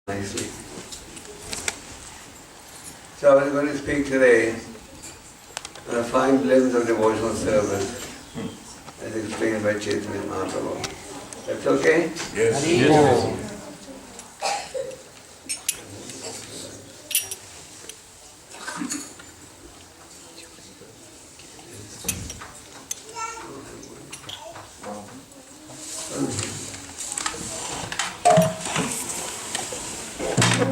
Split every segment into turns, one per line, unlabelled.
nicely. So I was going to speak today on the 5 limbs of devotional service as explained by Chaitanya Mahaprabhu. That's okay?
Yes.
Yes.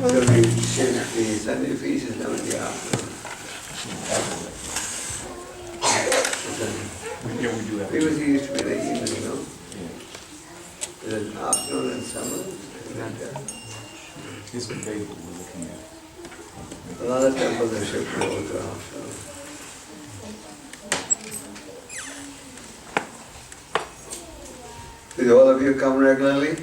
So we shift the Sunday feast now in the afternoon.
Yeah, we do have.
Previously used to be the evening, no? The afternoon in summer. Like that.
This is what we're looking at.
A lot of temples are shifted over to afternoon. Do all of you come regularly?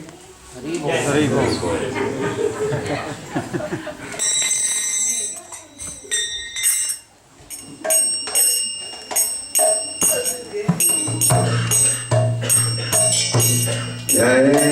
Jaya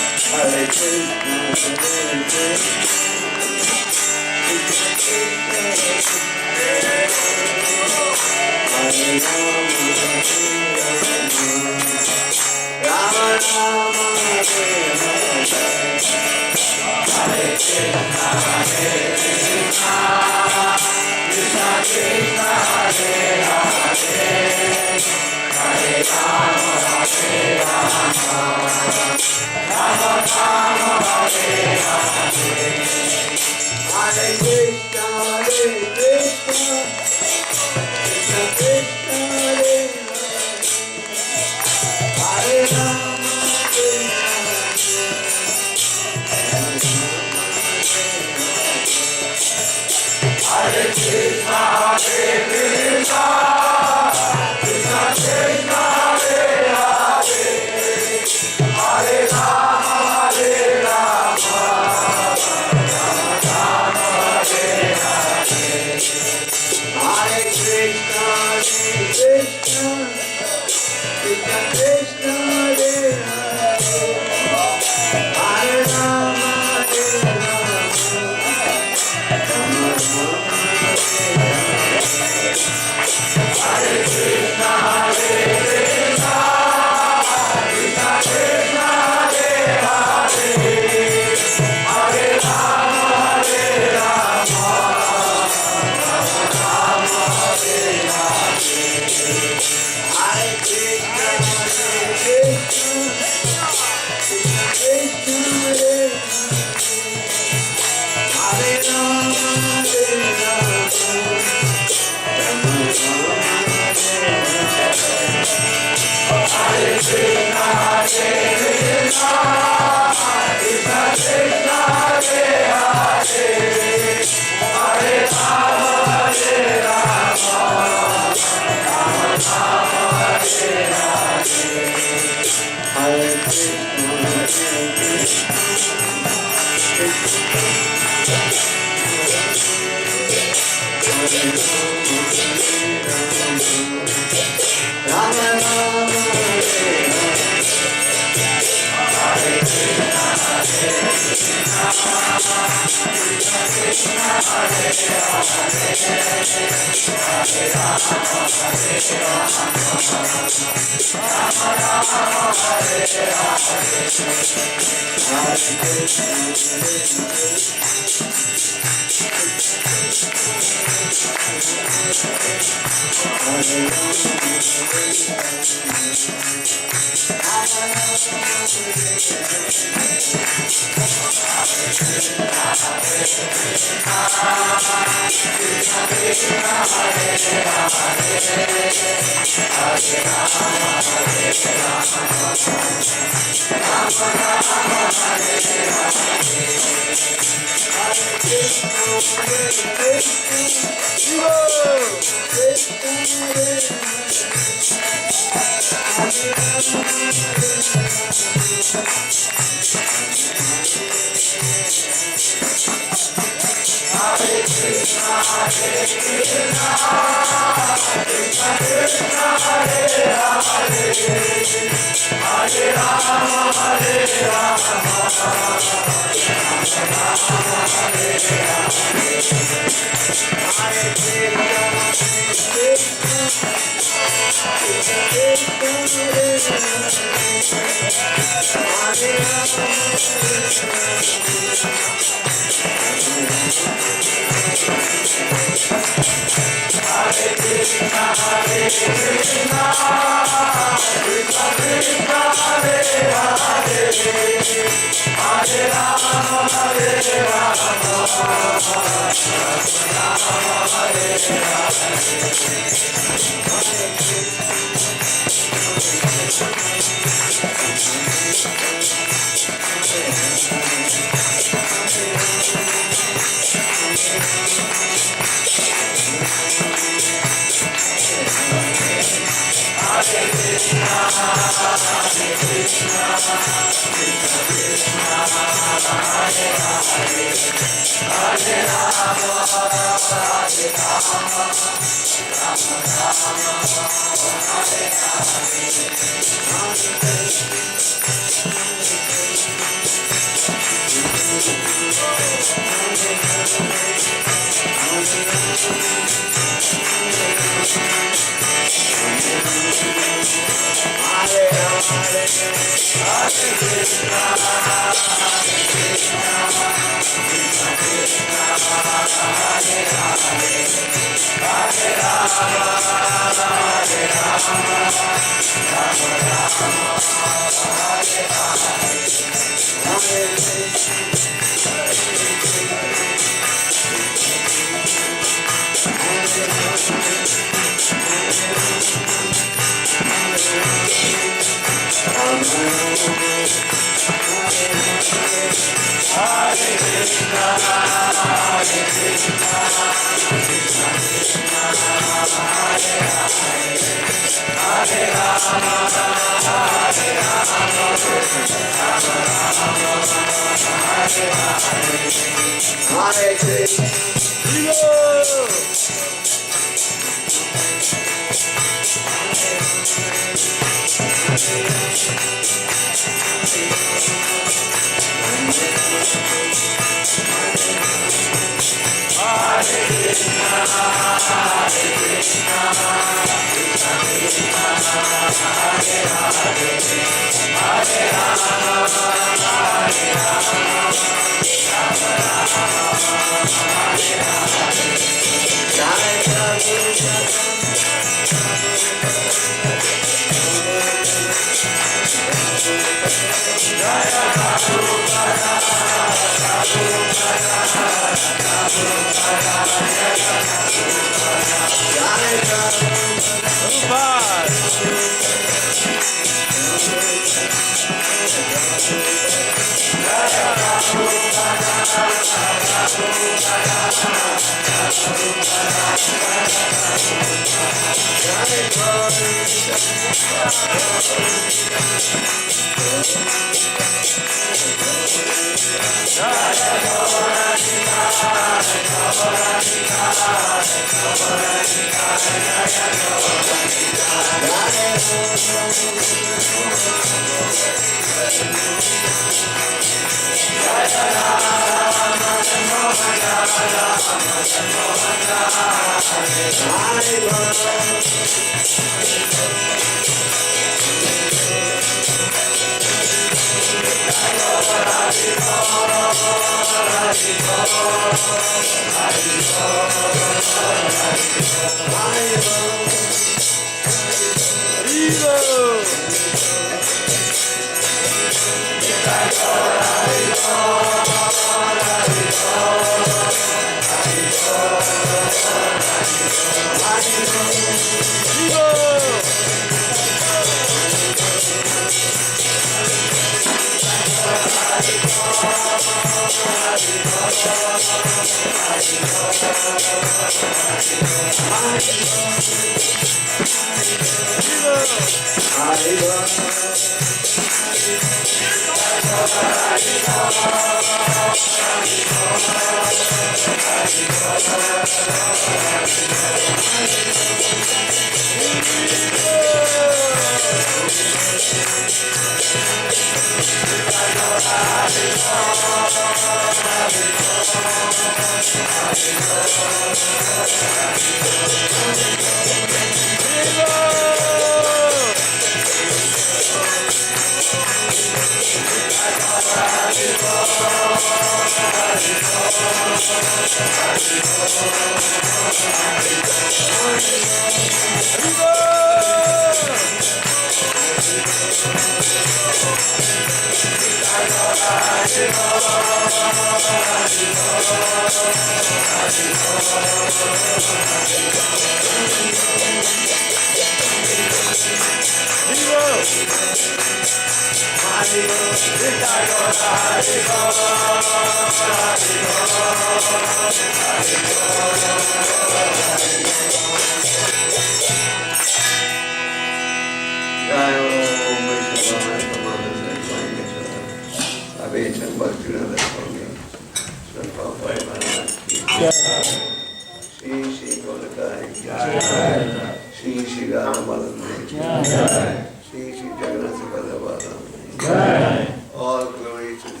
All glory to the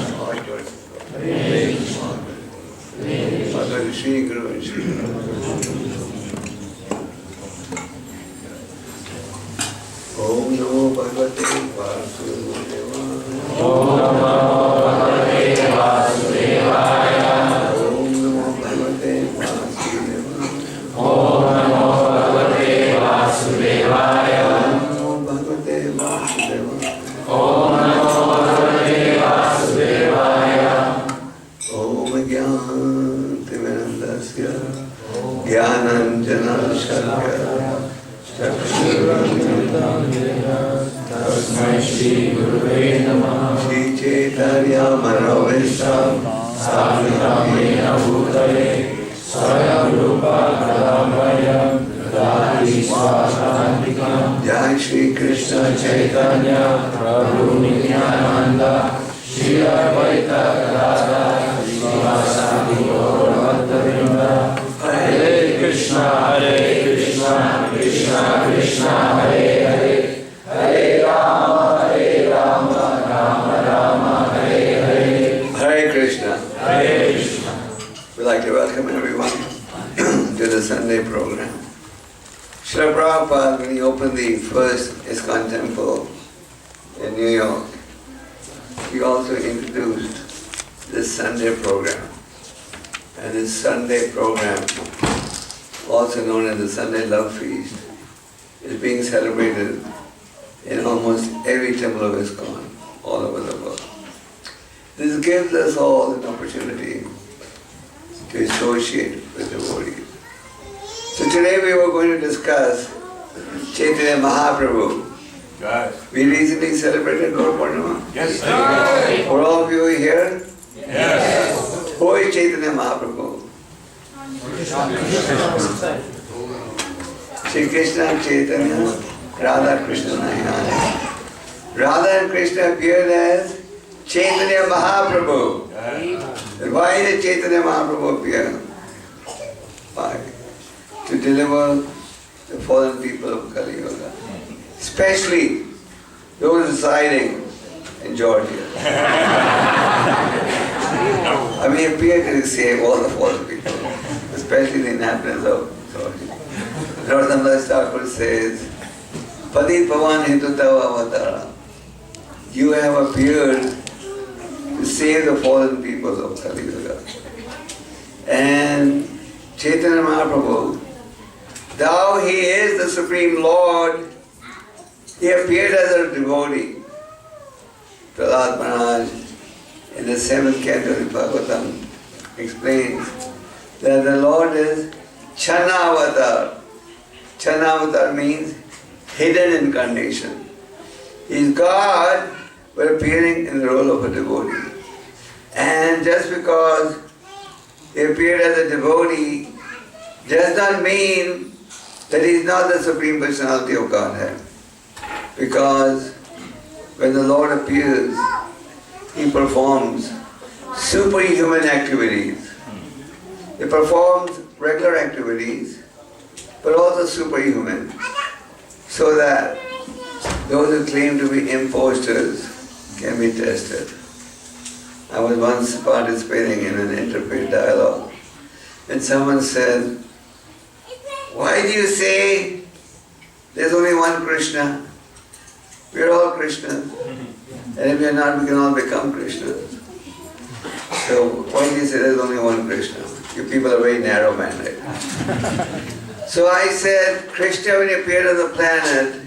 all glory to the Shri Guru and Shri Guru. Om Namo Bhagavate Vasudevaya. Om Namo Bhagavate Vasudevaya. Om Namo Bhagavate Vasudevaya. Om Namo Bhagavate Vasudevaya. Om Namo Bhagavate Vasudevaya. Om Namo Bhagavate Vasudevaya. Om Jnanatimirandasya Jnananjana Shalakaya Tasmai Shri Gurave Namah. Shri Chaitanya Manavishtam Savitamena Bhutale Swayam Rupa Kadamaya Dadi Swasantikam. Jai Shri Krishna Chaitanya Prabhu Nityananda Shri Advaita Gadadhara Srivasadi Gaurabhaktavrinda. Hare Krishna Krishna Krishna Hare Hare Hare Rama Rama Rama Hare Hare. Hare Krishna. Hare Krishna. We'd like to welcome everyone to the Sunday program. Srila Prabhupada, when he opened the first ISKCON temple in New York, he also introduced this Sunday program. And this Sunday program, also known as the Sunday Love Feast, is being celebrated in almost every temple of ISKCON all over the world. This gives us all an opportunity to associate with devotees. So today we were going to discuss Chaitanya Mahaprabhu.
Yes.
We recently celebrated Gaur Purnima.
Yes, sir.
Were all of you here?
Yes.
Who is Chaitanya Mahaprabhu? Shri Krishna Chaitanya, Radha Krishna Nayana. Radha and Krishna appeared as Chaitanya Mahaprabhu. And why did Chaitanya Mahaprabhu appear? Why? To deliver the fallen people of Kali Yuga. Especially those residing in Georgia. I mean, appeared to save all the fallen people, especially the inhabitants of Georgia. Narottam Thakur says, Padit Pavan Hindu Tava Avatara. You have appeared to save the fallen people of Kali Yuga. And Chaitanya Mahaprabhu, though he is the Supreme Lord, he appeared as a devotee. Prahlad Maharaj in the 7th canto of Bhagavatam explains that the Lord is Chanavatar. Chanavatar means hidden incarnation. He is God but appearing in the role of a devotee. And just because he appeared as a devotee does not mean that he is not the Supreme Personality of Godhead. Because when the Lord appears, he performs superhuman activities. He performs regular activities, but also superhuman, so that those who claim to be imposters can be tested. I was once participating in an interfaith dialogue, and someone said, why do you say there's only one Krishna? We're all Krishnas. And if we're not, we can all become Krishnas. So why do you say there's only one Krishna? You people are very narrow-minded. So I said, Krishna, when he appeared on the planet,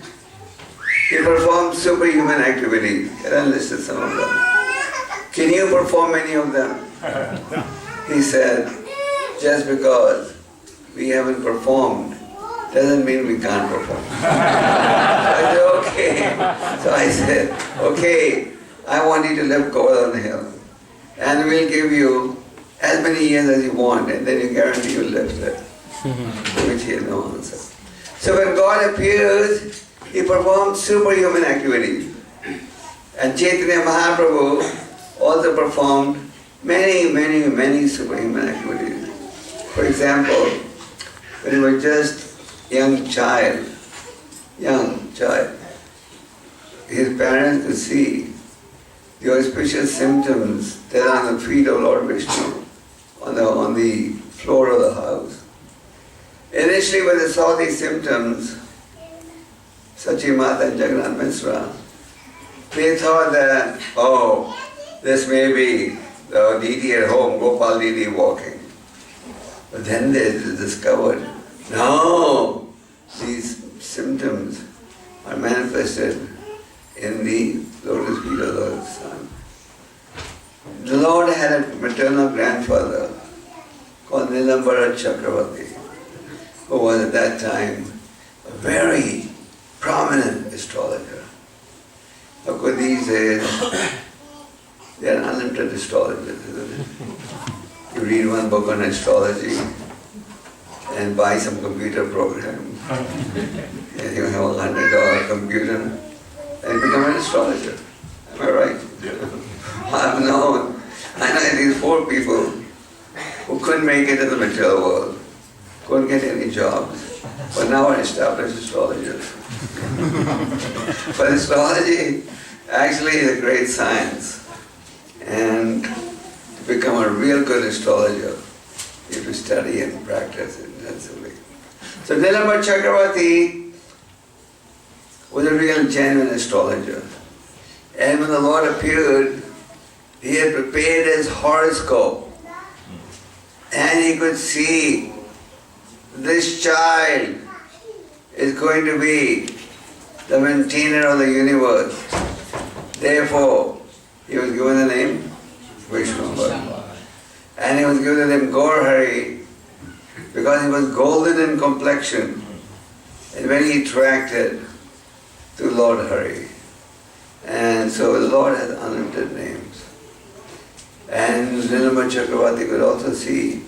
he performed superhuman activities. And I listed some of them. Can you perform any of them? He said, just because we haven't performed doesn't mean we can't perform. I said, okay. So I said, okay, I want you to lift Gopal on the hill. And we'll give you as many years as you want, and then you guarantee you'll lift it. To which he had no answer. So when God appears, he performed superhuman activities. And Chaitanya Mahaprabhu also performed many superhuman activities. For example, when he was just young child, his parents could see the auspicious symptoms that are on the feet of Lord Vishnu on the floor of the house. Initially, when they saw these symptoms, Sachi Mata and Jagannath Mishra, they thought that, oh, this may be the deity at home, Gopal deity walking. But then they discovered, no, these symptoms are manifested in the lotus feet of the sun. The Lord had a maternal grandfather called Nilambara Chakravarti, who was at that time a very prominent astrologer. Of course, these days, they are unlimited astrologers, isn't it? You read one book on astrology and buy some computer program, and you have a $100 computer, and become an astrologer. Am I right? I know at least 4 people who couldn't make it in the material world, couldn't get any jobs, but now are established astrologers. But astrology actually is a great science, and to become a real good astrologer, you have to study and practice intensively. So Nilambara Chakravarti was a real genuine astrologer. And when the Lord appeared, he had prepared his horoscope. And he could see this child is going to be the maintainer of the universe. Therefore, he was given the name Vishnu. And he was given the name Gaurhari because he was golden in complexion and very attracted to Lord Hari. And so the Lord has unlimited names. And Nilambara Chakravarti could also see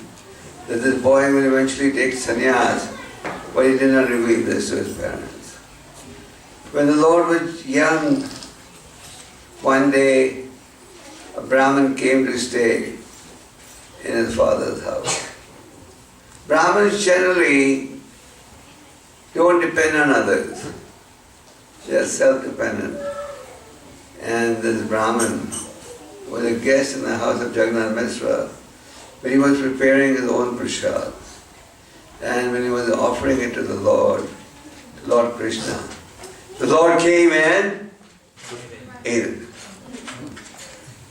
that this boy will eventually take sannyas, but he did not reveal this to his parents. When the Lord was young, one day a Brahmin came to stay in his father's house. Brahmins generally don't depend on others. They are self-dependent. And this Brahmin was a guest in the house of Jagannath Mishra when he was preparing his own prasad. And when he was offering it to the Lord, to Lord Krishna, the Lord came and ate it.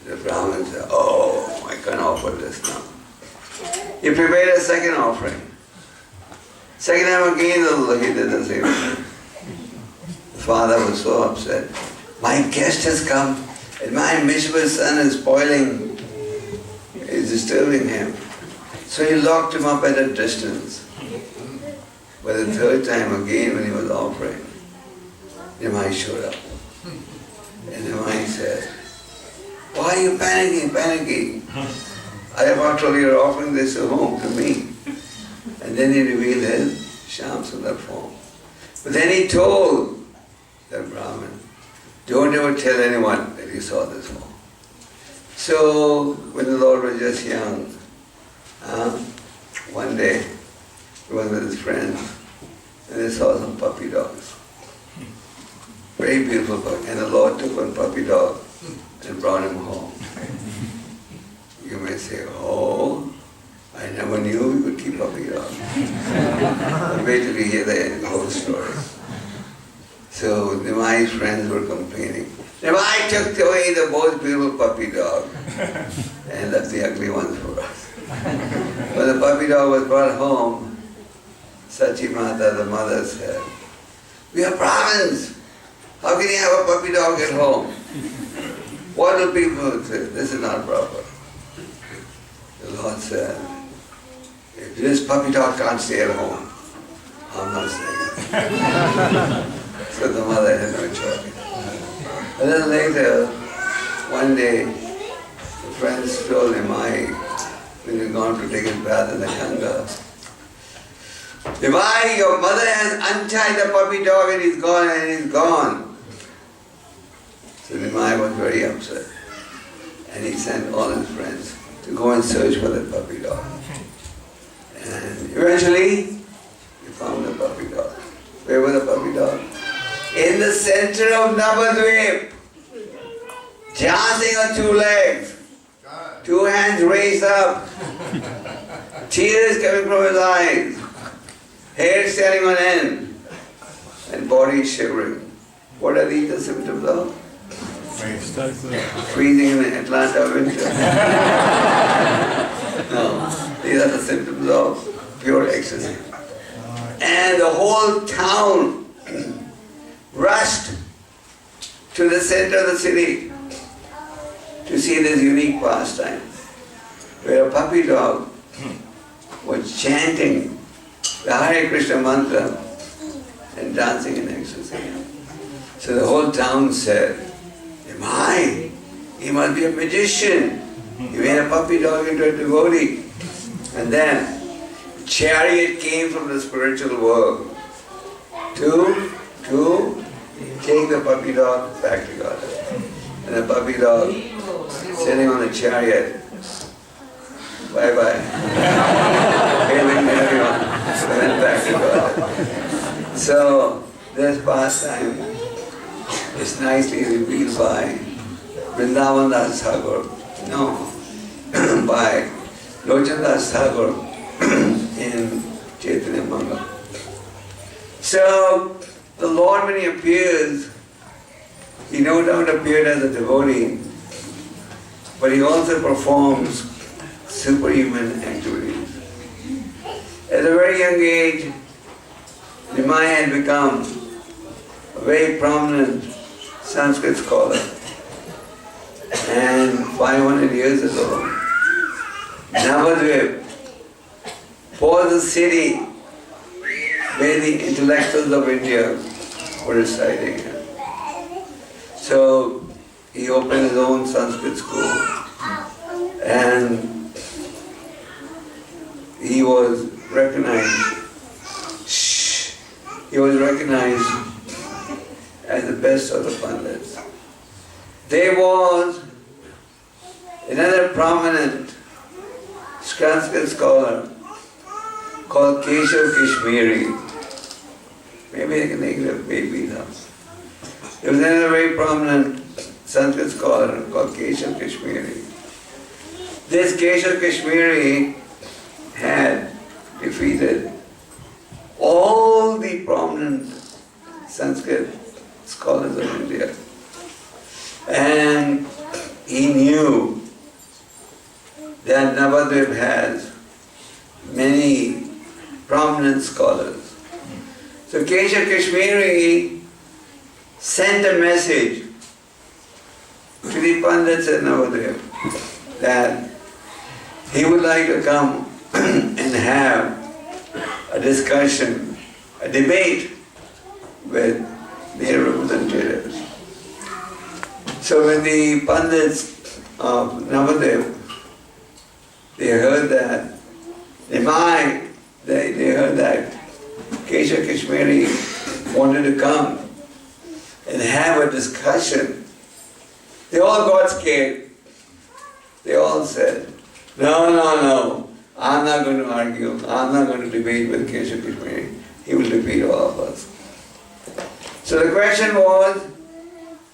The Brahmin said, oh, I can't offer this now. He prepared a second offering. Second time again, he did the same thing. The father was so upset. My guest has come and my mischievous son is spoiling, is disturbing him. So he locked him up at a distance. But the third time again when he was offering, Nimai showed up. And Nimai said, why are you panicking? I have after all, you're offering this at home to me. And then he revealed his Shyam Sundar form. But then he told the Brahmin, don't ever tell anyone that you saw this form. So when the Lord was just young, one day he was with his friends and they saw some puppy dogs. Very beautiful puppy. And the Lord took one puppy dog and brought him home. You may say, oh, I never knew we could keep puppy dogs. But wait till you hear the whole story. So Nimai's friends were complaining. Nimai took away the most beautiful puppy dog and left the ugly ones for us. When the puppy dog was brought home, Sachi Mata, the mother, said, we are Brahmins. How can you have a puppy dog at home? What do people say? This is not proper. The Lord said, if this puppy dog can't stay at home, I'm not staying. So the mother had no choice. And then later, one day, the friends told him, when he had gone to take his bath in the Ganga, Nimai, your mother has untied the puppy dog and he's gone and he's gone. So Nimai was very upset. And he sent all his friends to go and search for the puppy dog. And eventually, he found the puppy dog. Where was the puppy dog? In the center of Navadvip, dancing on two legs, two hands raised up, tears coming from his eyes, hair standing on end, and body shivering. What are these the symptoms of? Freezing in the Atlanta winter. No, these are the symptoms of pure ecstasy. And the whole town rushed to the center of the city to see this unique pastime, where a puppy dog was chanting the Hare Krishna mantra and dancing in ecstasy. So the whole town said, "My, he must be a magician. He made a puppy dog into a devotee." And then a chariot came from the spiritual world to take the puppy dog back to God. And the puppy dog sitting on the chariot. Bye-bye. Hailing everyone. Went back to God. So this pastime is nicely revealed by Vrindavan Das Thakur. No, by Lochan Das Thakur in Chaitanya Manga. So the Lord, when he appears, he no doubt appeared as a devotee, but he also performs superhuman activities. At a very young age, Nimai had become a very prominent Sanskrit scholar. And 500 years ago, Navadvip was the city where the intellectuals of India were residing in. So he opened his own Sanskrit school, and he was recognized as the best of the Pandits. There was another prominent Sanskrit scholar called Keshav Kashmiri. Maybe I can make it a baby now. There was another very prominent Sanskrit scholar called Keshav Kashmiri. This Keshav Kashmiri had defeated all the prominent Sanskrit scholars of India. And he knew that Navadvip has many prominent scholars. So Keshav Kashmiri sent a message to the Pandits at Navadvip that he would like to come and have a discussion, a debate with their representatives. So when the Pandits of Navadvip, they heard that Keshav Kashmiri wanted to come and have a discussion, they all got scared. They all said, no, I'm not going to argue, I'm not going to debate with Keshav Kashmiri. He will defeat all of us. So the question was,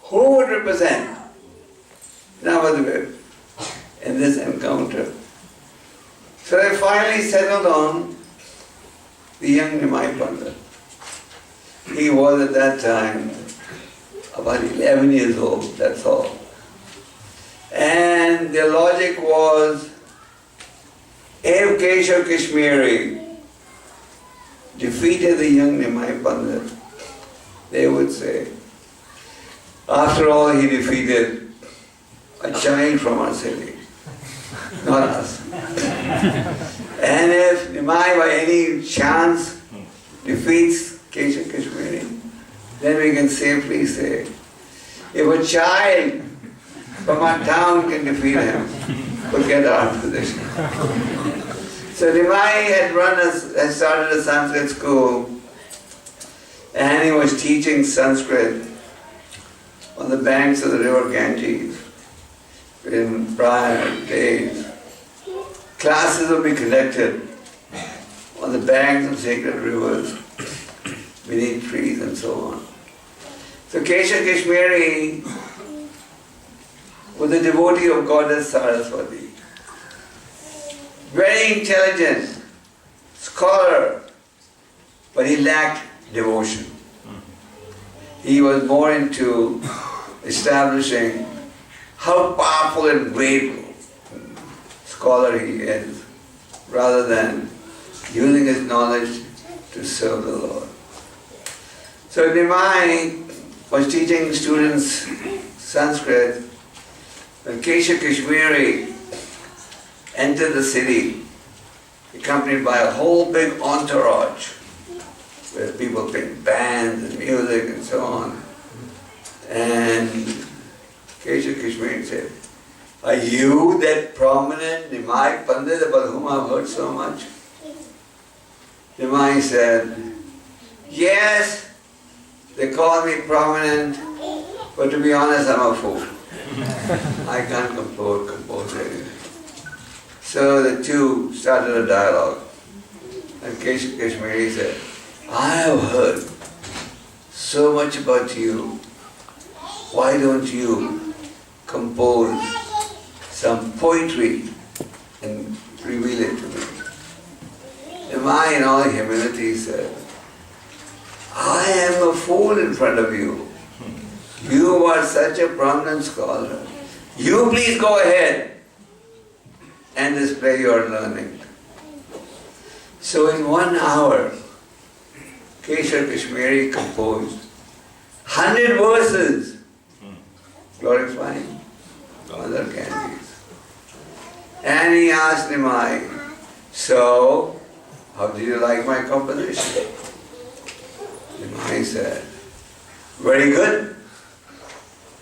who would represent Navadvip in this encounter? So they finally settled on the young Nimai Pandit. He was at that time about 11 years old, that's all. And their logic was, if Keshav Kashmiri defeated the young Nimai Pandit, they would say, after all, he defeated a child from our city, not us. And if Nimai by any chance defeats Keshav Kashmiri, then we can safely say, if a child from our town can defeat him, forget our position. So Nimai had started a Sanskrit school, and he was teaching Sanskrit on the banks of the river Ganges in prior days. Classes would be conducted on the banks of sacred rivers, beneath trees and so on. So Kesha Kashmiri was a devotee of Goddess Saraswati. Very intelligent, scholar, but he lacked devotion. He was more into establishing how powerful and great scholar he is, rather than using his knowledge to serve the Lord. So Nimai was teaching students Sanskrit when Kesha Kashmiri entered the city, accompanied by a whole big entourage, where people playing bands and music and so on. And Kesha Kashmiri said, "Are you that prominent Nimai Pandit about whom I've heard so much?" Nimai said, "Yes, they call me prominent, but to be honest, I'm a fool. I can't compose anything." So the two started a dialogue. And Kesha Kashmiri said, "I have heard so much about you. Why don't you compose some poetry and reveal it to me?" Nimai, in all humility, said, "I am a fool in front of you. You are such a prominent scholar. You please go ahead and display your learning." So in 1 hour, Kesha Kashmiri composed 100 verses glorifying Mother Ganges. And he asked Nimai, "So, how did you like my composition?" Nimai said, "Very good,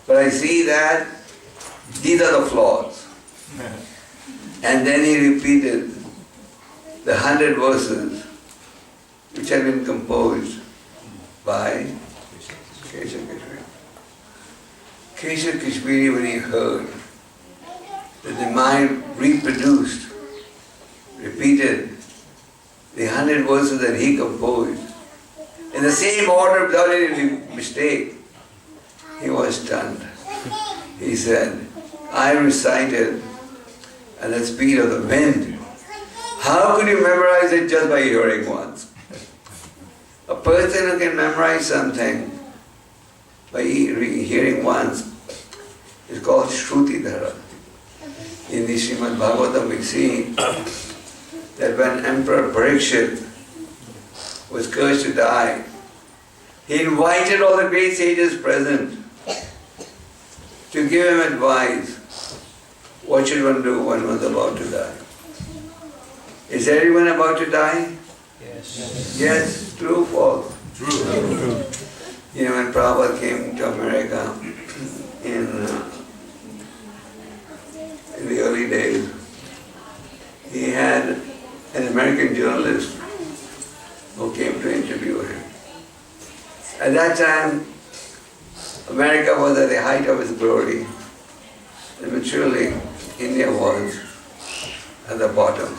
but I see that these are the flaws." And then he repeated the 100 verses which had been composed by Kesha Kashmiri. Kesha Kashmiri, when he heard that Nimai reproduced, repeated the 100 verses that he composed in the same order without any mistake, he was stunned. He said, "I recited at the speed of the wind. How could you memorize it just by hearing once?" A person who can memorize something by hearing once is called Shrutidhara. In the Srimad Bhagavatam we see that when Emperor Parikshit was cursed to die, he invited all the great sages present to give him advice. What should one do when one's about to die? Is everyone about to die?
Yes.
Yes, true, false?
True.
You know, when Prabhupada came to America in the early days, he had an American journalist who came to interview him. At that time, America was at the height of its glory, and maturely India was at the bottom.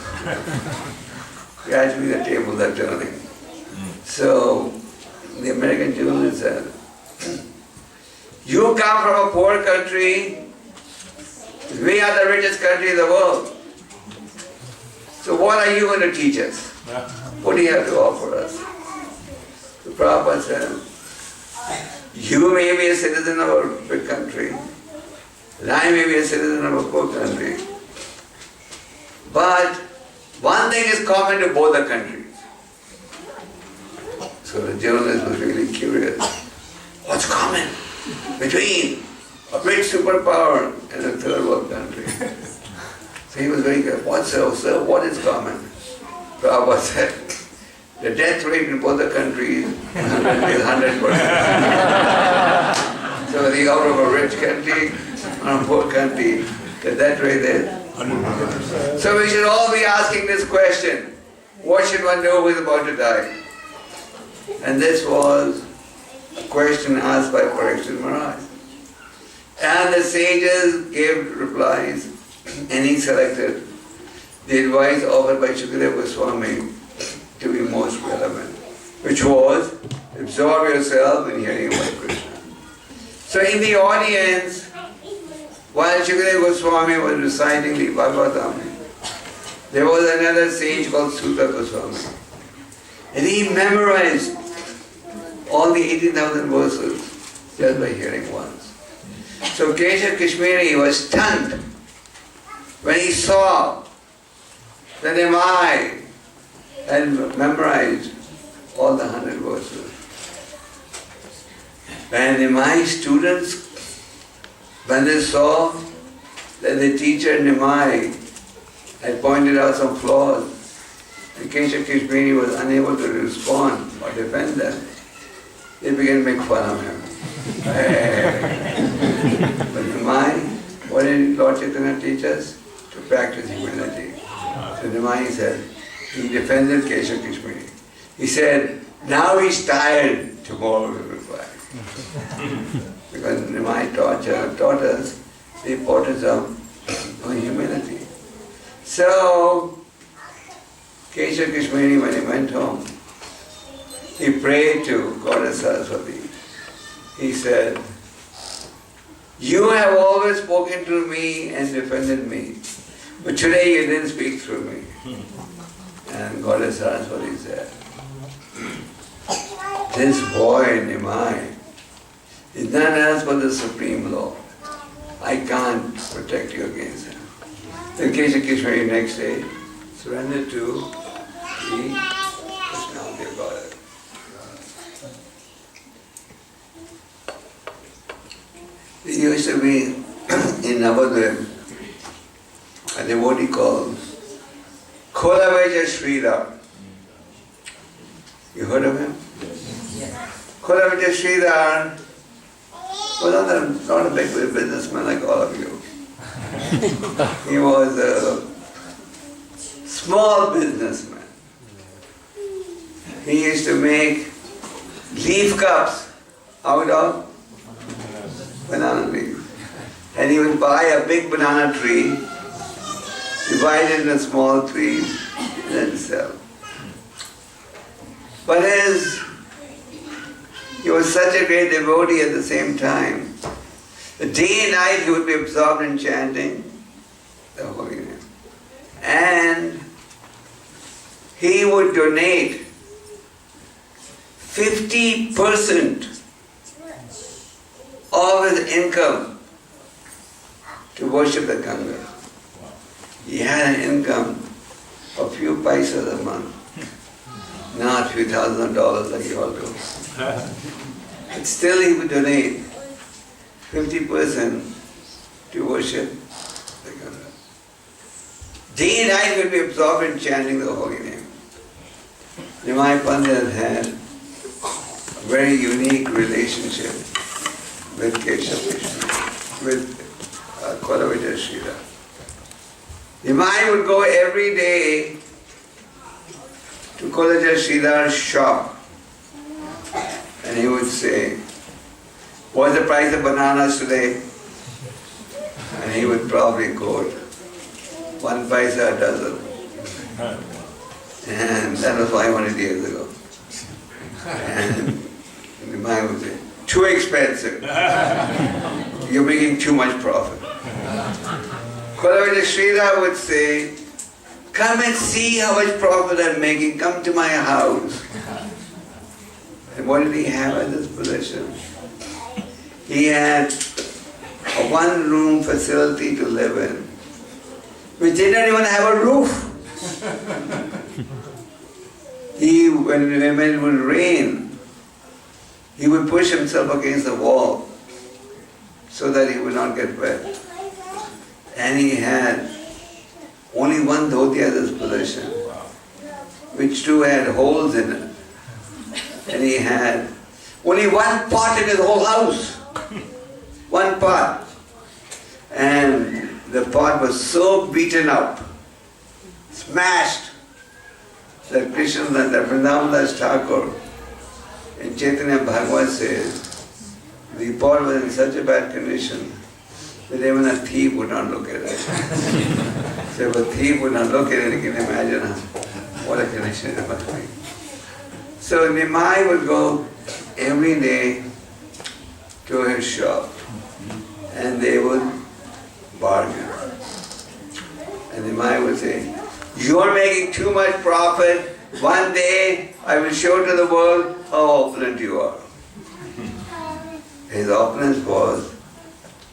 Gradually the tables are turning. So the American journalist said, "You come from a poor country, we are the richest country in the world. So what are you going to teach us? What do you have to offer us?" So Prabhupada said, "You may be a citizen of a big country, and I may be a citizen of a poor country. But one thing is common to both the countries." So the journalist was really curious. What's common between a big superpower and a third world country? So he was very curious. Sir, what is common? Prabhupada said, the death rate in both the countries is 100%. So the out of a rich country or a poor country, the death rate is So we should all be asking this question. What should one do who is about to die? And this was a question asked by Parikshit Maharaj. And the sages gave replies, and he selected the advice offered by Shukadeva Goswami to be most relevant, which was, absorb yourself in hearing about Krishna. So in the audience, while Shukadeva Goswami was reciting the Bhagavatam, there was another sage called Sutta Goswami. And he memorized all the 18,000 verses just by hearing once. So Keshav Kashmiri was stunned when he saw that Nimai had memorized all the 100 verses. And Nimai students, when they saw that the teacher Nimai had pointed out some flaws, and Keshav Kashmiri was unable to respond or defend them, they began to make fun of him. But Nimai, what did Lord Chaitanya teach us? To practice humility. So Nimai said, he defended Keshav Kashmiri. He said, now he's tired, tomorrow we'll reply. Because Nimai taught us the importance of humility. So, Keshav Kashmiri, when he went home, he prayed to Goddess Saraswati. He said, you have always spoken to me and defended me, but today you didn't speak through me. And Goddess Saraswati said, this boy, Nimai, is none else but the Supreme Lord. I can't protect you against him. Then Keshav Kashmiri next day surrendered to the personality of God. There used to be in Navadvip a devotee called Kholaveja Sridhar. You heard of him? Kholaveja Sridhar was not a big businessman like all of you. He was a small businessman. He used to make leaf cups out of banana leaves. And he would buy a big banana tree, divide it into small trees, and then sell. But he was such a great devotee at the same time. Day and night he would be absorbed in chanting the holy name. And he would donate 50% of his income to worship the Ganga. He had an income of a few paisas a month, not a few $1,000s like you all do. But still he would donate 50% to worship the Ganga. Day and night he would be absorbed in chanting the holy name. Nimai Pandit had a very unique relationship with Keshav Krishna, with Kholaveja Sridhar. Nimai would go every day to Kholaveja Sridhar's shop and he would say, what's the price of bananas today? And he would probably quote 1 paisa a dozen. And that was 500 years ago. And Nimai would say, too expensive. You're making too much profit. Kholaveja Sridhar would say, come and see how much profit I'm making. Come to my house. And what did he have at his possession? He had a one-room facility to live in, which didn't even have a roof. When it would rain, he would push himself against the wall so that he would not get wet. And he had only one dhoti at his possession, which too had holes in it. And he had only one pot in his whole house. One pot. And the pot was so beaten up, smashed, that Krishna, that Vrindavan Thakur in Chaitanya Bhagavad says, the pot was in such a bad condition that even a thief would not look at it. So if a thief would not look at it, you can imagine what a condition it must be. So Nimai would go every day to his shop and they would bargain. And Nimai would say, "You are making too much profit. One day I will show to the world how opulent you are." His opulence was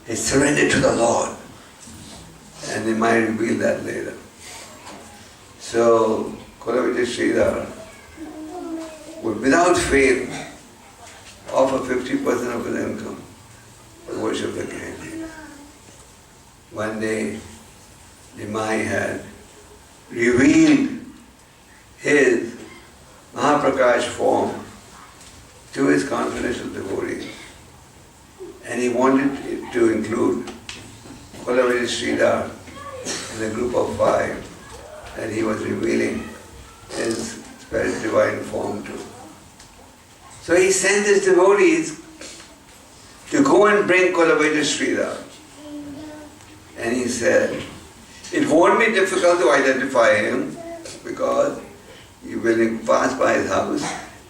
his surrender to the Lord. And Nimai revealed that later. So Kulavijaya Sridhar would without fail offer 50% of his income to worship the king. One day Nimai had revealed his Mahaprakash form to his confidential devotees. And he wanted it to include Kulavijaya Sridhar in a group of 5 that he was revealing his spirit divine form to. So he sent his devotees to go and bring Kulavijaya Sridhar. And he said, it won't be difficult to identify him because you will pass by his house,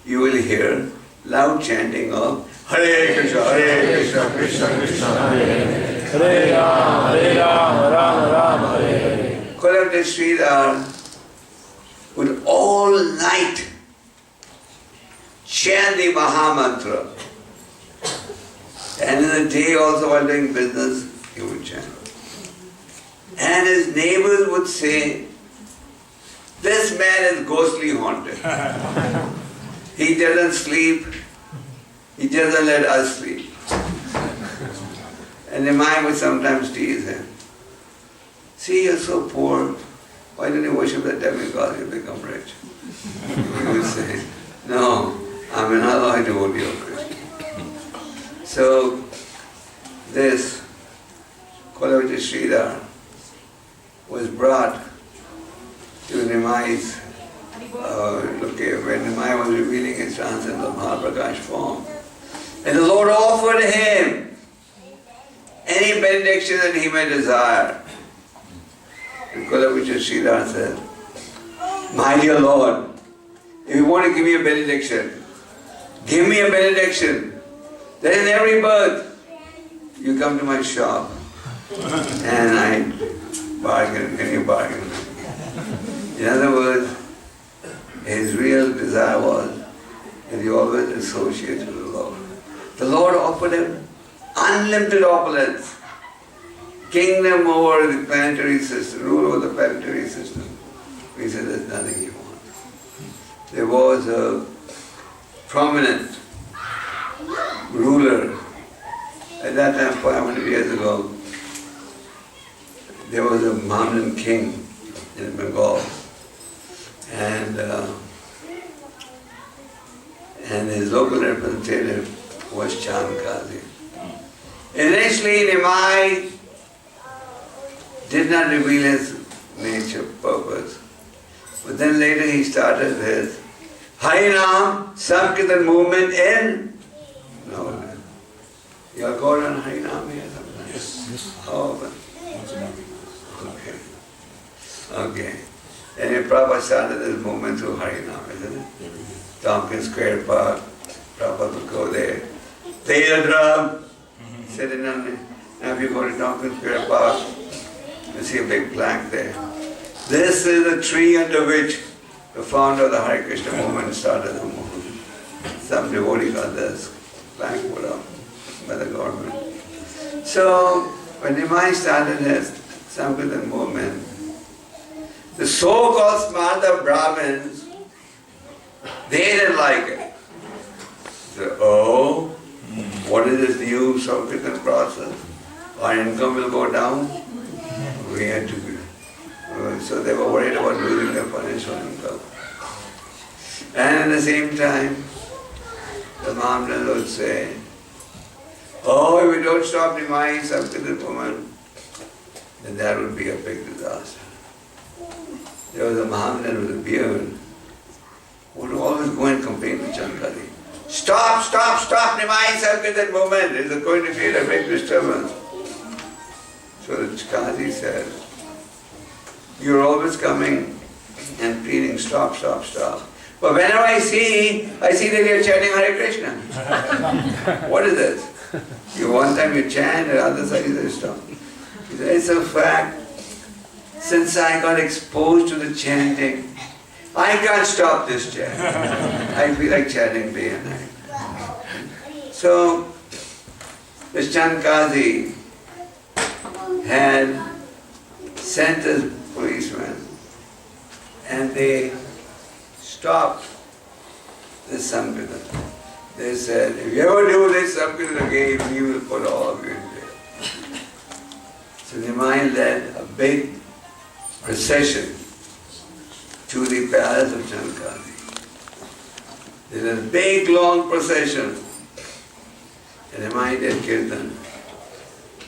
you will hear loud chanting of Hare Krishna, Krishna Krishna, Hare Rama, Rama Hare. Kulavijaya Sridhar would all night chant the Mahamantra. And in the day also while doing business, he would chant. And his neighbors would say, "This man is ghostly haunted. He doesn't sleep. He doesn't let us sleep." And the mind would sometimes tease him. "See, you're so poor. Why don't you worship the demigod? You'll become rich." He would say, "No, I'm an alloy devotee of Krishna." So, this Kulavijaya Sridhar was brought to Nimai's, when Nimai was revealing his transcendental Mahaprakash form. And the Lord offered him any benediction that he may desire. And Kulavijaya Sridhar said, "My dear Lord, if you want to give me a benediction, give me a benediction. That in every birth you come to my shop and I bargain, can you bargain?" In other words, his real desire was that he always associated with the Lord. The Lord offered him unlimited opulence, kingdom over the planetary system, rule over the planetary system. He said there's nothing he wants. There was a prominent ruler at that time, 500 years ago. There was a Mohammedan king in Bengal, and his local representative was Chand Kazi. Initially, Nimai did not reveal his nature, purpose, but then later he started his Harinam Sankirtan movement in. No, you all go on Harinam here sometimes?
Yes.
How often?
Once a month.
Okay. Okay. And Prabhupada started this movement through Harinam, isn't it? Tompkins Square Park, Prabhupada would go there, play the drum, sitting on it. Now if you go to Tompkins Square Park, you see a big plaque there. This is the tree under which the founder of the Hare Krishna movement started the movement. Some devotee got this plaque put up by the government. So when Nimai started his Sankirtan movement, the so-called smarta Brahmins, they didn't like it. They said, "Oh, what is this new Sankirtan process? Our income will go down." We had to be. So they were worried about losing their financial income. And at the same time, the Mohammedans would say, "Oh, if we don't stop Nimai Sankirtan movement, then that would be a big disaster. There was a Mohammedan with a beard who would always go and complain to Chankari. Stop, stop, stop, Nimai Sankirtan movement. It is going to create a big disturbance. So the Qazi said, you're always coming and pleading, stop, stop, stop. But whenever I see that you're chanting Hare Krishna. What is this? One time you chant, and the other side you stop. He said, it's a fact. Since I got exposed to the chanting, I can't stop this chant. I feel like chanting day and night. So, this Chand Qazi had sent his policemen and they stopped this Sankirtan. They said, if you ever do this Sankirtan again, we will put all of you in jail. So Nimai led a big procession to the palace of Chand Qazi. There's a big long procession. And Nimai did Kirtan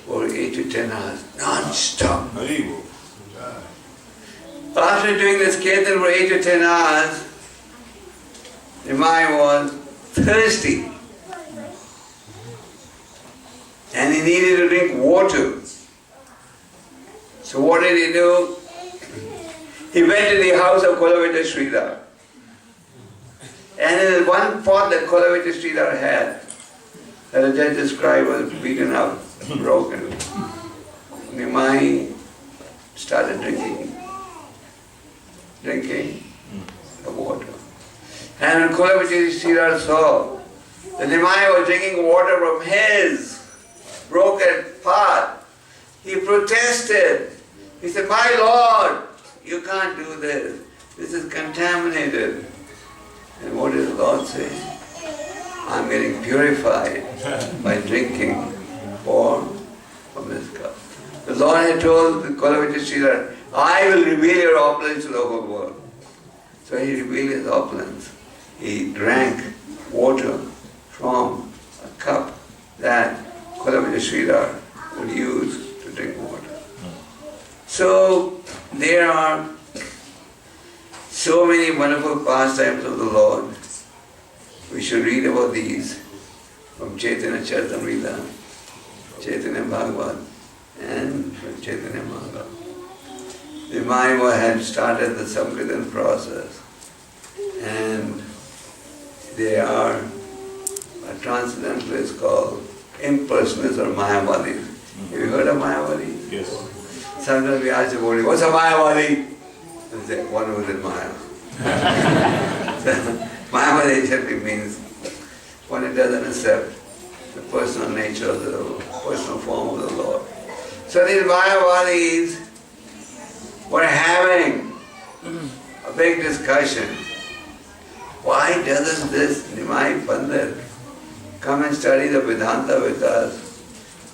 for 8 to 10 hours, non-stop. After doing this Kirtan for 8 to 10 hours, Nimai was thirsty. And he needed to drink water. So what did he do? He went to the house of Kulavita Sridhar. And in one pot that Kulavita Sridhar had, that the judge described was beaten up, broken, Nimai started drinking the water. And when Kulavita Sridhar saw that Nimai was drinking water from his broken pot, he protested. He said, my Lord, you can't do this. This is contaminated. And what did the Lord say? I'm getting purified by drinking from this cup. The Lord had told the Kulavita Sridhar, I will reveal your opulence to the whole world. So he revealed his opulence. He drank water from a cup that Kulavita Sridhar would use to drink water. So there are so many wonderful pastimes of the Lord. We should read about these from Chaitanya Charitamrita, Chaitanya Bhagavat, and from Chaitanya Maharaj. The Mayava had started the Sankirtan process, and they are a transcendental place called impersonalists or Mayavadis. Have you heard of Mayavadis?
Yes.
Sometimes we ask the body, what's a Mayavadi? They say, one who's in Maya. Mayavadi simply means one who doesn't accept the personal nature of the personal form of the Lord. So these Mayavadis were having a big discussion. Why doesn't this Nimai Pandit come and study the Vedanta with us?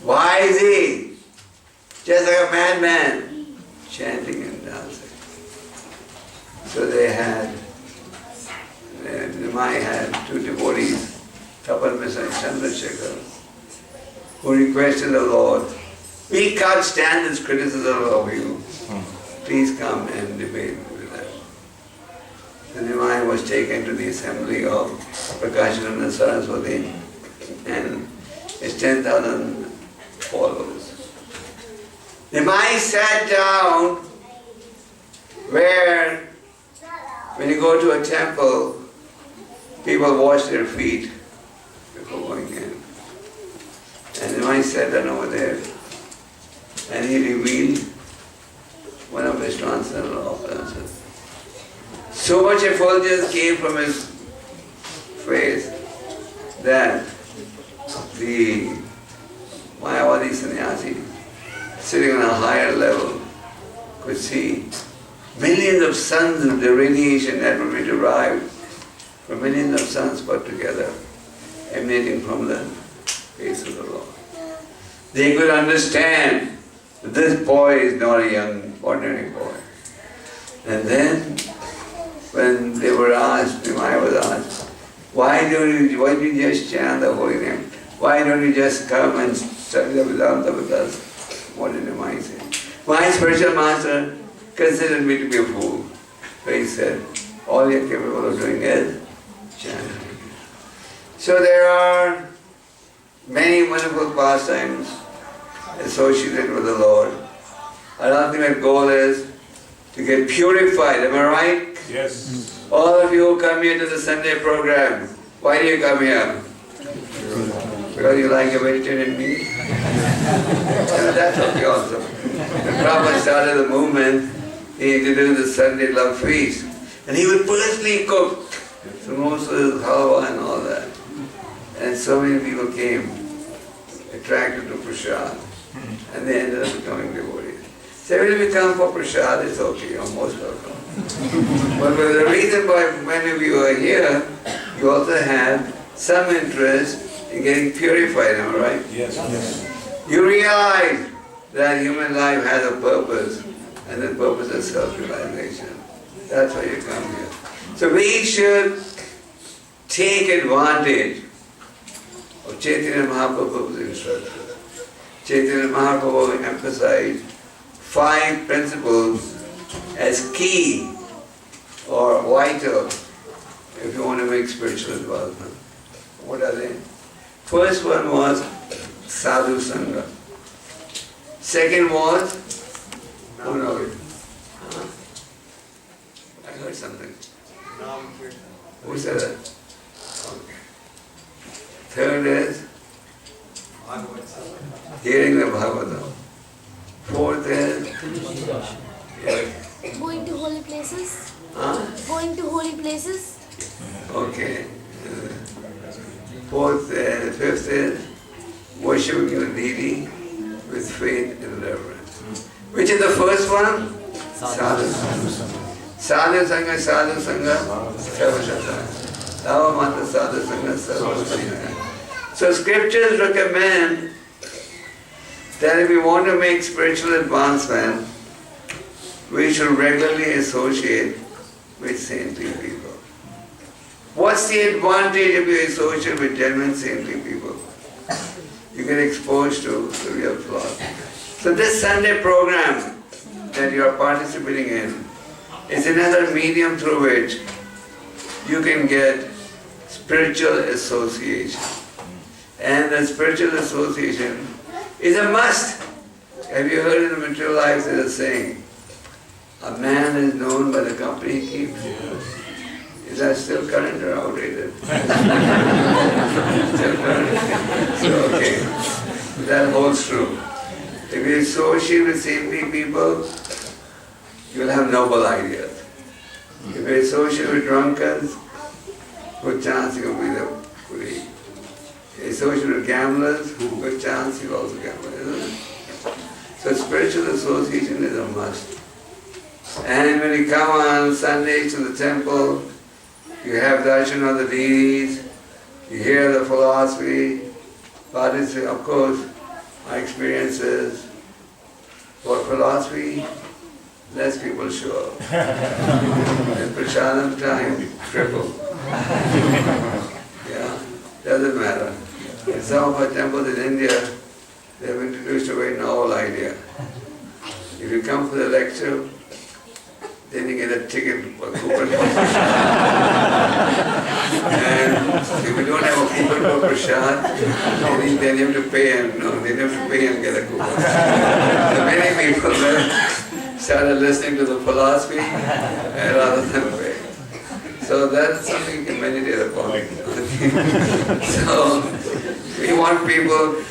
Why is he just like a madman chanting and dancing? So they had, Nimai had two devotees, Tapan Misa and Chandrasekhar, who requested the Lord, we can't stand this criticism of you. Please come and debate with us. The Nimai was taken to the assembly of Prakashananda Saraswati and his 10,000 followers. Nimai sat down where, when you go to a temple, people wash their feet before going in. And Nimai sat down over there, and he revealed one of his transcendental opulences. So much effulgence came from his face that the Mayavadi sannyasi, sitting on a higher level, could see millions of suns of the radiation that would be derived from millions of suns put together, emanating from the face of the Lord. They could understand that this boy is not a young, ordinary boy. And then, when they were asked, Nimai was asked, why do you just chant the holy name? Why don't you just come and study the Vedanta with us? What did Nimai say? My spiritual master considered me to be a fool. But he said, all you're capable of doing is chanting. So there are many wonderful pastimes associated with the Lord. Our ultimate goal is to get purified. Am I right?
Yes.
All of you who come here to the Sunday program, why do you come here? Because you like a vegetarian meat? That's okay also. When Prabhupada started the movement, he introduced the Sunday Love Feast. And he would personally cook samosas, halwa and all that. And so many people came, attracted to prasad. And they ended up becoming devotees. So when we come for prasad, it's okay, you're most welcome. But the reason why many of you are here, you also had some interest in getting purified, am I right?
Yes. Yes.
You realize that human life has a purpose, and the purpose is self-realization. That's why you come here. So we should take advantage of Chaitanya Mahaprabhu's instruction. Chaitanya Mahaprabhu emphasized 5 principles as key or vital if you want to make spiritual advancement. What are they? First one was sadhu sangha. Second was, who knows it? Huh? I heard something. Who said that? Okay. Third is hearing the Bhagavatam. Fourth is
Going to holy places.
huh?
Going to holy places.
Okay. Fifth is worshiping the deity with faith and reverence. Which is the first one? Sadhu Sangha. Sadhu Sangha, Sadhu Sangha, Sarvashata. Lavamata Sadhu Sangha, Sarvashata. So scriptures recommend that if we want to make spiritual advancement, we should regularly associate with saintly people. What's the advantage if you associate with genuine saintly people? You get exposed to the real philosophy. So this Sunday program that you are participating in is another medium through which you can get spiritual association. And the spiritual association is a must. Have you heard in the material life there's a saying, a man is known by the company he keeps? Is that still current or outdated? Still current? So, okay. That holds true. If you associate with saintly people, you'll have noble ideas. If you associate with drunkards, good chance you'll be the foodie. If you associate with gamblers, good chance you'll also gamble, isn't it? So spiritual association is a must. And when you come on Sundays to the temple, you have darshan of the deities, you hear the philosophy, but it's, of course, my experience is, for philosophy, less people show up. And prasadam time, triple. Yeah, doesn't matter. In some of our temples in India, they've introduced a very novel idea. If you come for the lecture, then you get a ticket for coupon for prasad. And if you don't have a coupon for prasad, then you have to pay and then you have to pay and get a coupon. So many people started listening to the philosophy rather than pay. So that's something you can meditate upon. So we want people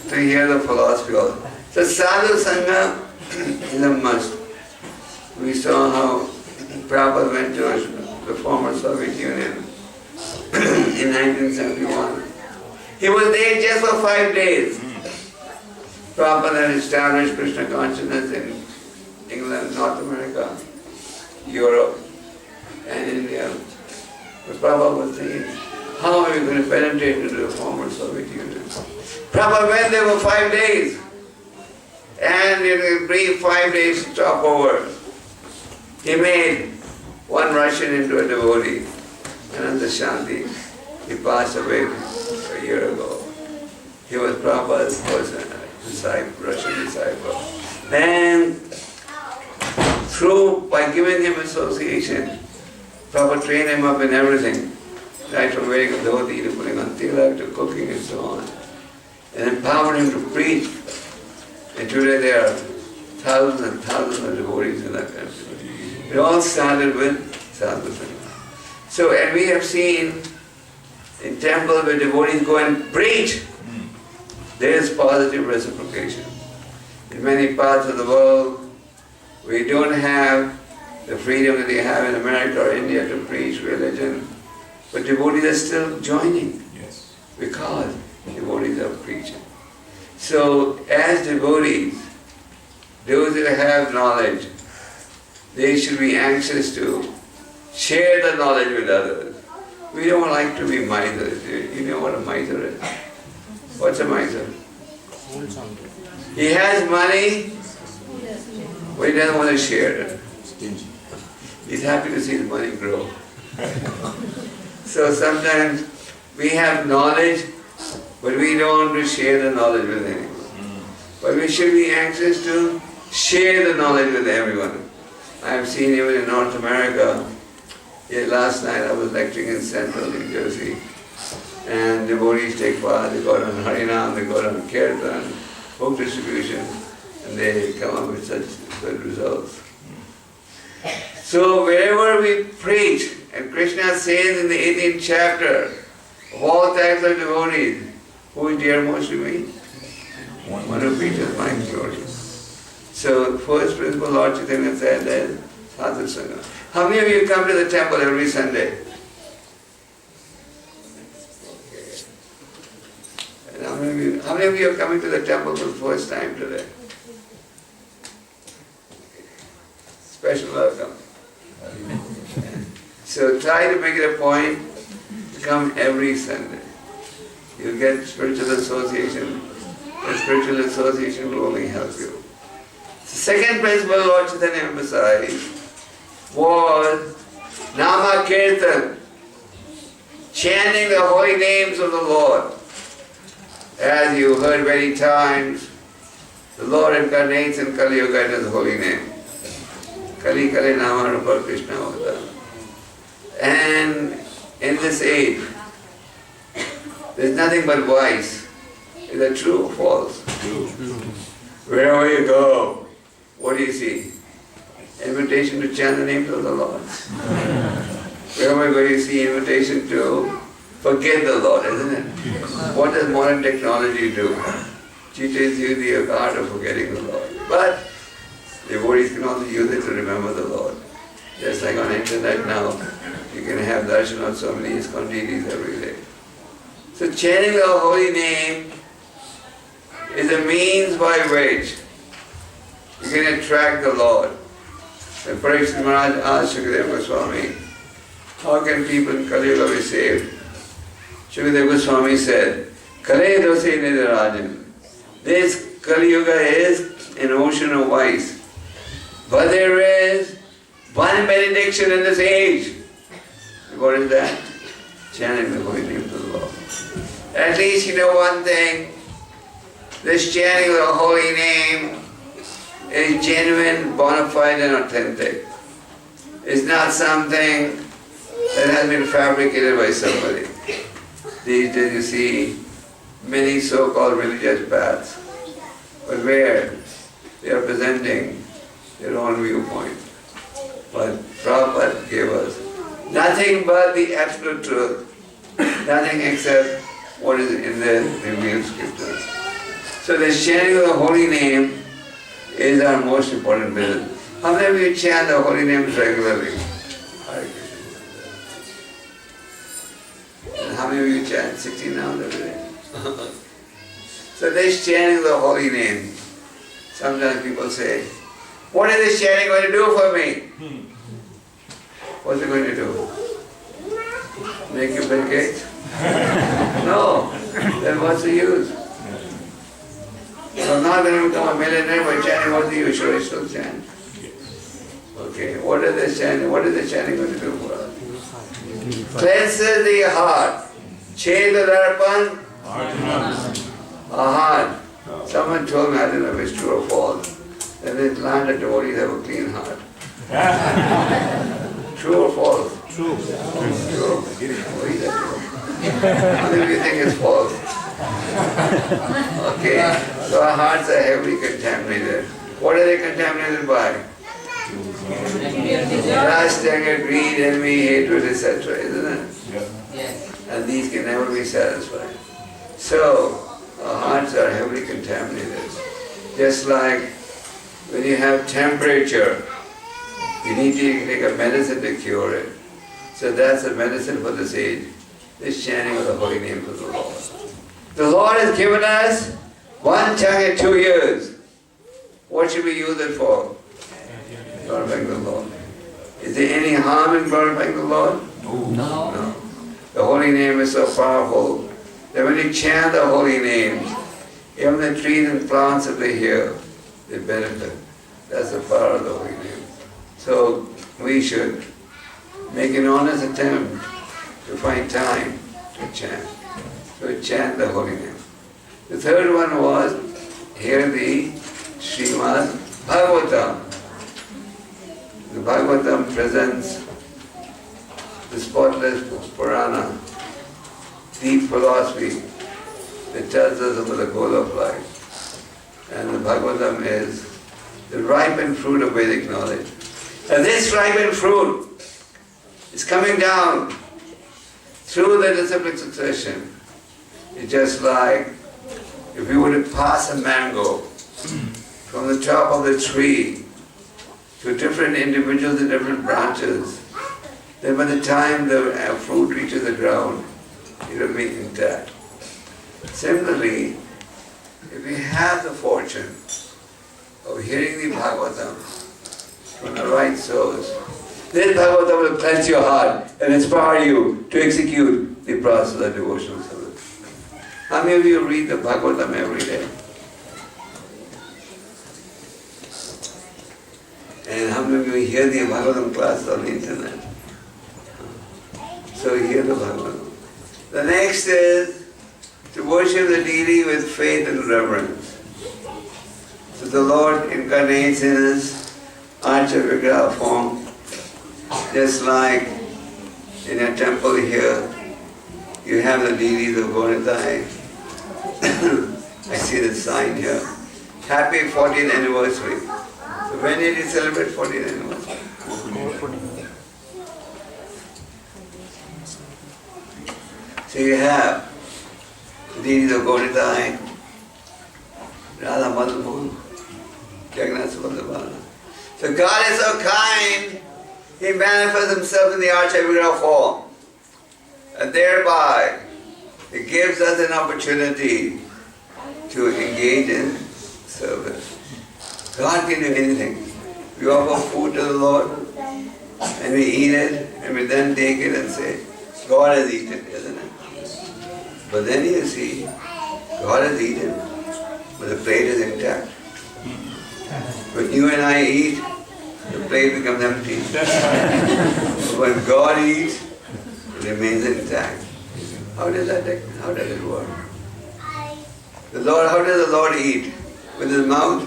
to hear the philosophy also. So sadhu sangha is a must. We saw how Prabhupada went to the former Soviet Union in 1971. He was there just for 5 days. Prabhupada had established Krishna consciousness in England, North America, Europe, and India. But Prabhupada was thinking, how are we going to penetrate into the former Soviet Union? Prabhupada went there for 5 days. And in a brief 5 days stopover, he made one Russian into a devotee, Ananda Shanti. He passed away a year ago. He was Prabhupada's first disciple, Russian disciple. And by giving him association, Prabhupada train him up in everything, right from wearing a dhoti to putting on tilak to cooking and so on, and empowered him to preach. And today there are thousands and thousands of devotees in that country. It all started with sadhu sangha. So, and we have seen in temples where devotees go and preach, there is positive reciprocation. In many parts of the world, we don't have the freedom that they have in America or India to preach religion, but devotees are still joining because devotees are preaching. So, as devotees, those that have knowledge, they should be anxious to share the knowledge with others. We don't like to be misers. You know what a miser is? What's a miser? He has money, but he doesn't want to share it. He's happy to see his money grow. So sometimes we have knowledge, but we don't want to share the knowledge with anyone. But we should be anxious to share the knowledge with everyone. I have seen even in North America, last night I was lecturing in Central New Jersey, and devotees take part, they go on Harinam, they go on Kirtan, book distribution, and they come up with such good results. So wherever we preach, and Krishna says in the 18th chapter, of all types of devotees, who is dearmost to me? One who preaches my glory. So first principle Lord Chaitanya said that sadhu sangha. How many of you come to the temple every Sunday? And how many of you are coming to the temple for the first time today? Special welcome. So try to make it a point to come every Sunday. You'll get spiritual association, and spiritual association will only help you. The second principle Lord Chaitanya emphasized was Nama Kirtan, chanting the holy names of the Lord. As you heard many times, the Lord incarnates in Kali Yuga in His holy name. Kali Kali Nama Gopal Krishna Goswami. And in this age, there's nothing but vice. Is that true or false? True. Wherever you go, what do you see? Invitation to chant the names of the Lord. Wherever you go, you see invitation to forget the Lord, isn't it? What does modern technology do? Teaches you the art of forgetting the Lord. But devotees can also use it to remember the Lord. Just like on the internet now, you can have darshan of so many ISKCON deities every day. So chanting the holy name is a means by which you can attract the Lord. When Parikshit Maharaj asked Shukadeva Goswami, how can people in Kali Yuga be saved? Shukadeva Goswami said, Kale dose nidarajan. This Kali Yuga is an ocean of vice. But there is one benediction in this age. What is that? Chanting the holy names of the Lord. At least you know one thing. This chanting of the holy name is genuine, bona fide and authentic. It's not something that has been fabricated by somebody. These days you see many so-called religious paths, but where they are presenting their own viewpoint. But Prabhupada gave us nothing but the absolute truth, nothing except what is in the revealed scriptures. So the chanting of the holy name is our most important business. How many of you chant the holy names regularly? Hare Krishna. And how many of you chant 16 rounds every day? So this chanting the holy name, sometimes people say, what is this chanting going to do for me? What's it going to do? Make you Bill Gates? No. Then what's the use? So I'm not going to become a millionaire by chanting. What's the use? Should I still chant? Okay. What is this chanting? What is the chanting going to do for us? Cleanses the heart. Chedadarpan. Heart. Someone told me, I don't know if it's true or false. then the Atlanta devotees have a clean heart. True or false?
True.
True. How do you think it's false? Okay, so our hearts are heavily contaminated. What are they contaminated by? Lust, anger, greed, envy, hatred, etc. Isn't it?
Yeah.
And these can never be satisfied. So, our hearts are heavily contaminated. Just like when you have temperature, you need to take a medicine to cure it. So that's the medicine for this age. This chanting of the holy names of the Lord. The Lord has given us one tongue and 2 ears. What should we use it for? Glorifying the Lord. Is there any harm in glorifying the Lord? No. The holy name is so powerful that when you chant the holy name, even the trees and plants, if they hear, they benefit. That's the power of the holy name. So we should make an honest attempt to find time to chant. So chant the holy name. The third one was, hear the Srimad Bhagavatam. The Bhagavatam presents the spotless Purana, deep philosophy that tells us about the goal of life. And the Bhagavatam is the ripened fruit of Vedic knowledge. And this ripened fruit is coming down through the disciplic succession. It's just like if you were to pass a mango from the top of the tree to different individuals in different branches, then by the time the fruit reaches the ground, it will be intact. Similarly, if we have the fortune of hearing the Bhagavatam from the right source, then Bhagavatam will cleanse your heart and inspire you to execute the process of devotional service. How many of you read the Bhagavatam every day? And how many of you hear the Bhagavatam classes on the internet? So hear the Bhagavatam. The next is to worship the deity with faith and reverence. So the Lord incarnates in his Archa form, just like in a temple here, you have the deities of Gauritai. I see the sign here. Happy 40th anniversary. So when did you celebrate 40th anniversary? So you have the deities of Gauritai, Radha Madhava, Jagannath Subhadra. So God is so kind, He manifests Himself in the Archa form. And thereby, He gives us an opportunity to engage in service. God can do anything. We offer food to the Lord, and we eat it, and we then take it and say, God has eaten, isn't it? But then you see, God has eaten, but the plate is intact. When you and I eat, the plate becomes empty. But when God eats, it remains intact. How does it work? The Lord, how does the Lord eat? With His mouth?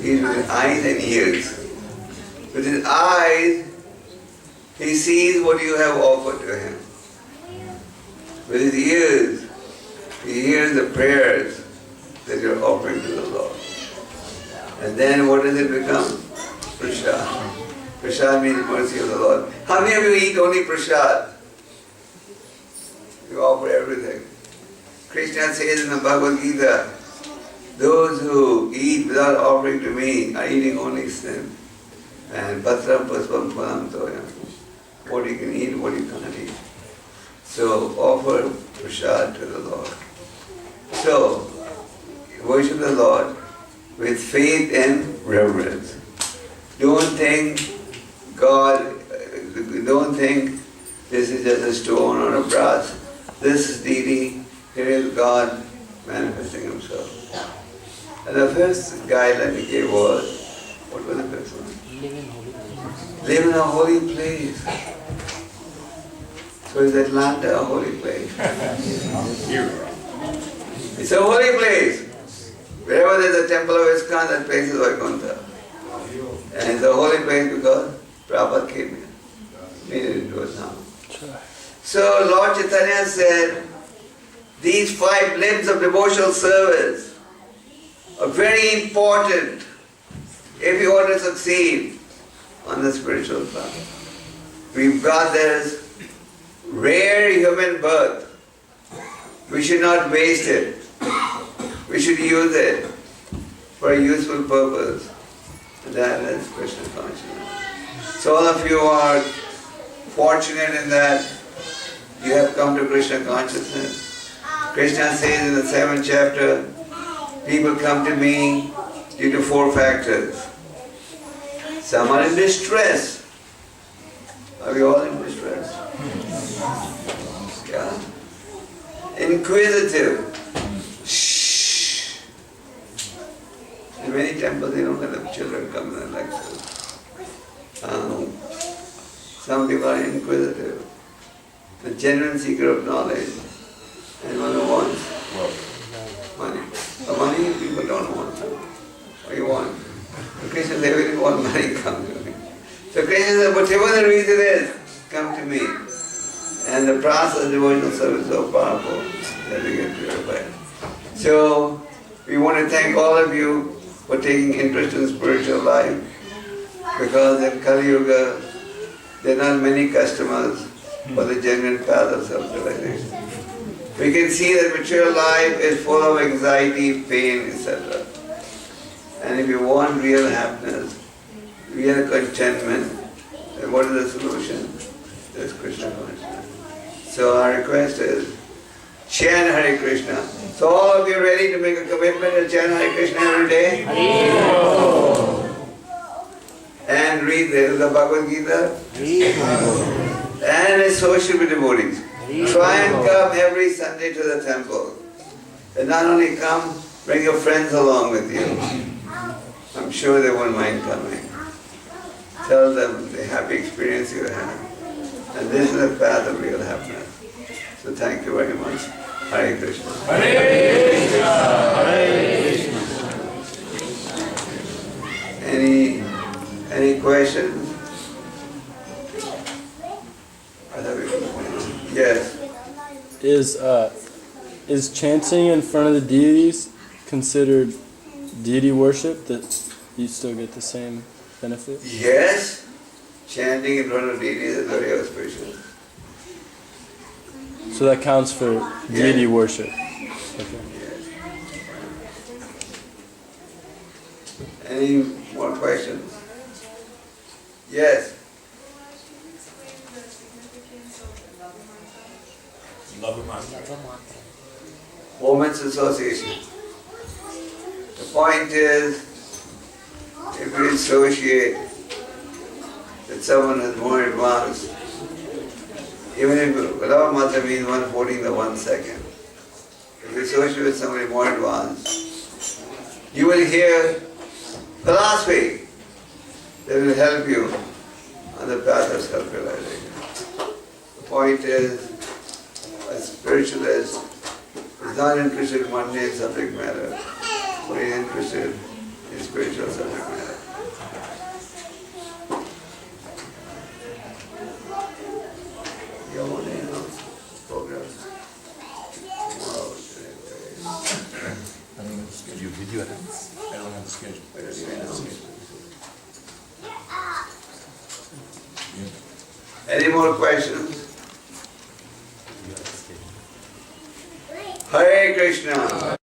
He eats with His eyes and ears. With His eyes, He sees what you have offered to Him. With His ears, He hears the prayers that you're offering to the Lord. And then what does it become? Prasad. Prasad means mercy of the Lord. How many of you eat only prasad? You offer everything. Krishna says in the Bhagavad Gita, those who eat without offering to me are eating only sin. And patram paspam phalam toyam. What you can eat, what you can't eat. So offer prasad to the Lord. So, worship the Lord with faith and reverence. Don't think this is just a stone or a brass. This is deity, here is God manifesting Himself. And the first guideline He gave was, what was the first one? Live in a holy place. So is Atlanta a holy place? It's a holy place. Wherever there is a temple of ISKCON, that place is Vaikuntha. And it's a holy place because Prabhupada came here. Needed to do it now. So Lord Chaitanya said, these 5 limbs of devotional service are very important if you want to succeed on the spiritual path. We've got this rare human birth. We should not waste it. We should use it for a useful purpose. And that is Krishna consciousness. So all of you are fortunate in that you have come to Krishna consciousness. Krishna says in the 7th chapter, people come to me due to 4 factors. Some are in distress. Are we all in distress? Yeah. Inquisitive. Shh. In many temples they don't let the children come and lecture. Some people are inquisitive. The genuine seeker of knowledge. Anyone who wants money. The money people don't want. What do you want? So Krishna says, if you want money, come to me. So Krishna says, whatever the reason is, come to me. And the process of devotional service is so powerful that we get purified. So we want to thank all of you for taking interest in spiritual life, because in Kali Yuga there are not many customers for the genuine path of self-realization. We can see that material life is full of anxiety, pain, etc. And if you want real happiness, real contentment, then what is the solution? There's Krishna consciousness. So our request is, chant Hare Krishna. So all of you ready to make a commitment to chant Hare Krishna every day? And read the Bhagavad Gita? And associate with devotees. Try and come every Sunday to the temple. And not only come, bring your friends along with you. I'm sure they won't mind coming. Tell them the happy experience you had. And this is the path of real happiness. So thank you very much. Hare Krishna.
Hare Krishna. Hare Krishna.
Any questions? Yes.
Is chanting in front of the deities considered deity worship, that you still get the same benefit?
Yes. Chanting in front of deities is very auspicious.
So that counts for deity worship. Okay.
Yes. Any more questions? Yes. Moments association. The point is, if we associate that someone is more advanced, even if Lava Matra means 1/14 the 1 second, if you associate with somebody more advanced, you will hear philosophy that will help you on the path of self-realization. The point is, a spiritualist is not interested in mundane subject matter, but is interested in spiritual subject matter. Your own program. Tomorrow,
Did you have it? I don't have the schedule.
I don't even know. Any more questions? Hare Krishna.